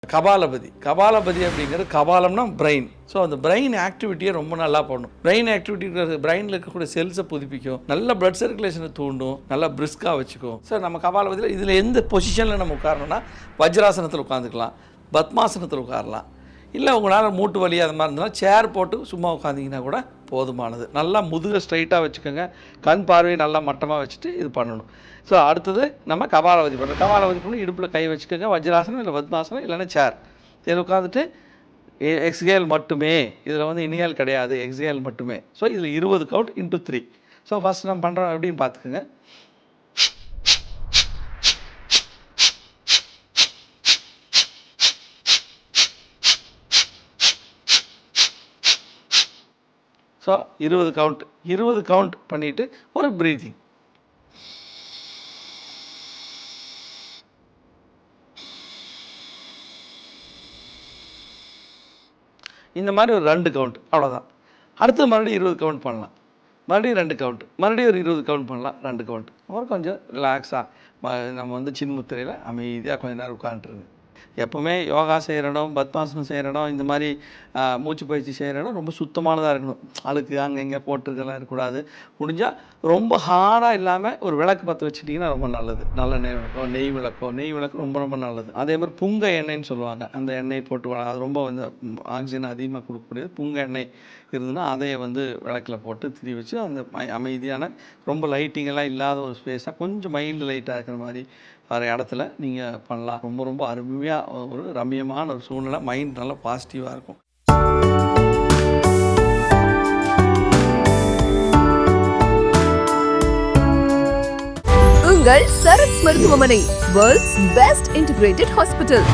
கபாலபதி அப்படிங்கிறது கபாலம்னா brain. So அந்த brain ஆக்டிவிட்டியை ரொம்ப நல்லா பண்ணும். பிரெயின் ஆக்டிவிட்டி பிரெயினில் இருக்கக்கூடிய செல்ஸை புதுப்பிக்கும், நல்ல பிளட் சர்க்குலேஷனை தூண்டும், நல்லா பிரிஸ்காக வச்சுக்கும். ஸோ நம்ம கபாலபதியில் இதில் எந்த பொசிஷனில் நம்ம உட்காரணும்னா வஜ்ராசனத்தில் உட்காந்துக்கலாம், பத்மாசனத்தில் உட்காரலாம், இல்லை உங்களால் மூட்டு வலி அது மாதிரி இருந்தாலும் சேர் போட்டு சும்மா உட்காந்திங்கன்னா கூட போதுமானது. நல்லா முதுகை ஸ்ட்ரைட்டாக வச்சுக்கோங்க, கண் பார்வையை நல்லா மட்டமாக வச்சுட்டு இது பண்ணணும். ஸோ அடுத்தது நம்ம கபாலபதி பண்ணுறோம். கபாலபதி பண்ணி இடுப்பில் கை வச்சுக்கோங்க, வஜ்ராசனம் இல்லை பத்மாசனம் இல்லைன்னா சேர். இதில் உட்காந்துட்டு எக்ஸ்ஹேல் மட்டுமே, இதில் வந்து இன்ஹேல் கிடையாது, எக்ஸ்ஹேல் மட்டுமே. ஸோ இதில் 20 கவுண்ட் இன்ட்டு 3. ஸோ ஃபஸ்ட் நம்ம பண்ணுறோம் எப்படின்னு பார்த்துக்கோங்க. ஸோ 20 கவுண்ட் பண்ணிவிட்டு ஒரு ப்ரீத்திங். இந்த மாதிரி ஒரு 2 கவுண்ட், அவ்வளோதான். அடுத்து மறுபடியும் 20 கவுண்ட் பண்ணலாம், மறுபடியும் 2 கவுண்ட், மறுபடியும் ஒரு 20 கவுண்ட் பண்ணலாம், 2 கவுண்ட். அப்புறம் கொஞ்சம் ரிலாக்ஸாக நம்ம வந்து சின்முத்திரையில் அமைதியாக கொஞ்சம் நேரம் உட்காந்துருங்க. எப்போவுமே யோகா செய்கிற இடம், பத்மாசனம் செய்கிற இடம், இந்த மாதிரி மூச்சு பயிற்சி செய்கிற இடம் ரொம்ப சுத்தமானதாக இருக்கணும். அழுக்கு அங்கே இங்கே போட்டுருக்கெல்லாம் இருக்கக்கூடாது. முடிஞ்சால் ரொம்ப ஹார்டாக இல்லாமல் ஒரு விளக்கு பற்ற வச்சுட்டிங்கன்னா ரொம்ப நல்லது. நல்ல நெய் விளக்கு ரொம்ப ரொம்ப நல்லது. அதே மாதிரி புங்க எண்ணெய்ன்னு சொல்லுவாங்க, அந்த எண்ணெய் போட்டு அது ரொம்ப வந்து ஆக்சிஜன் அதிகமாக கொடுக்கக்கூடியது. புங்க எண்ணெய் இருந்ததுன்னா அதையை வந்து விளக்கில் போட்டு திரி வச்சு அந்த அமைதியான ரொம்ப லைட்டிங்கெல்லாம் இல்லாத ஒரு ஸ்பேஸாக கொஞ்சம் மைல்டு லைட்டாக இருக்கிற மாதிரி வர இடத்துல நீங்கள் பண்ணலாம். ரொம்ப ரொம்ப அருமையாக ஒரு ரம்மியமான ஒரு சூழ்நிலை, மைண்ட் நல்லா பாசிட்டிவாக இருக்கும். உங்கள் சரத் மருத்துவமனை, வேர்ல்ட்ஸ் பெஸ்ட் இன்டிகிரேட்டட் ஹாஸ்பிட்டல்.